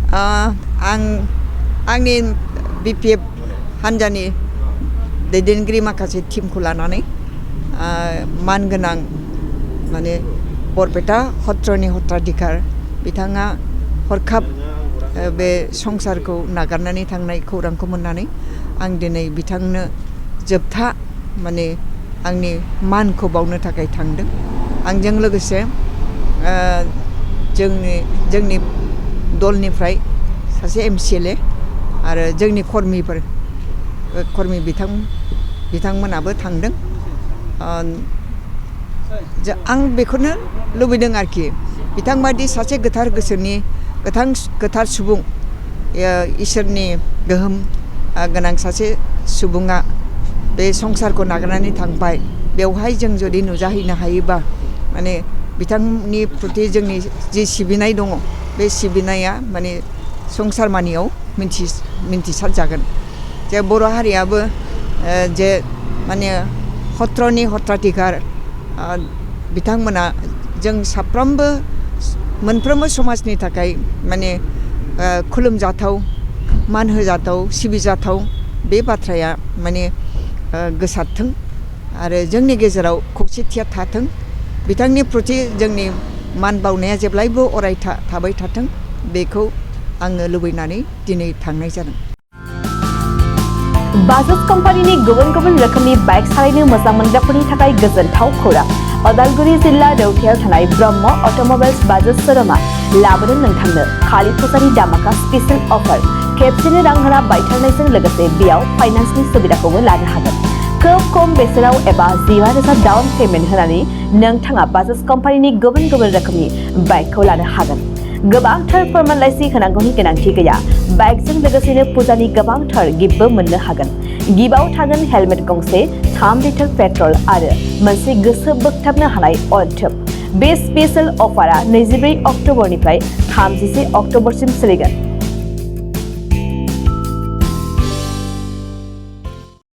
आं आंनि BPF हान्जानि दैदेनगिरि माखासे टीमखौ लानानै मानगोनां माने बरपेटा हत्रनि हत्राधिकार बिथाङा हरखाब बे संसारखौ नागारनानै थांनाय खौरांखौ मोननानै आं दिनै बिथांनो जोबथा माने आंनि मानखौ बावनो थाखाय थांदों। आंजों लोगोसे जोंनि दलनिफ्राय सासे MCLA आरो जोंनि कर्मि बिथांमोनाबो थांदों। आं बेखौनो लुबैदों आरोखि बिथांबादि सासे गोथार गोसोनि गोथार सुबुं इसोरनि गोहोम गोनां सासे सुबुङा बे संसारखौ नागारनानै थांबाय। बेवहाय जों जुदि नुजाहैनो हायोबा माने बिथांनि प्रति जोंनि जि सिबिनाय दङ बे सिबिनाया माने संसार मानियाव मिन्थिसार जागोन। जे बर' हारियाबो जे माने हत्रनि हत्राधिकार बिथांमोना जों साफ्रोमबो मोनफ्रोमबो समाजनि थाखाय माने खुलुमजाथाव मान होजाथाव सिबिजाथाव बे बाथ्राया माने गोसारथों आरो जोंनि गेजेराव खौसेथिया थाथों। बिथांनि प्रति जोंनि मान बावनाया जेब्लायबो अरायथा थाबाय थाथों बेखौ आङो लुबैनानै दिनै थांनाय जादों। बाजाज कम्पानीनि गुबुन गुबुन रोखोमनि बाइक सालायनो मोजां मोनग्राफोरनि थाखाय गोजोनथाव खौरां। अदालगुरि जिल्ला रौथायाव थानाय ब्रह्म अट'मबाइल्स बाजाज शोरूमआ लाबोदों नोंथांनो खालि फुजानि दामाका स्पेशेल अफार। खेबसेनो रां होना बायथारनायजों लोगोसे बेयाव फाइनान्सनि सुबिदाखौबो लानो हागोन। खोब खम बेसेनाव एबा 15,000 डाउन पेमेन्ट होनानै नोंथाङा बाजाज कम्पानीनि गुबुन गुबुन रोखोमनि बाइकखौ लानो हागोन। गोबांथार फोरमानलाइसि होनांगौनि गोनांथि गैया। बाइकजों लोगोसेनो फुजानि गोबांथार गिफ्टबो मोननो हागोन। गिफ्टआव थागोन हेलमेट गंसे, 3 लिटार पेट्रल आरो मोनसे गोसो बोगथाबनो हानाय अनथोब। बे स्पेशेल अफारा 24 अक्ट'बरनिफ्राय 31 अक्ट'बरसिम सोलिगोन।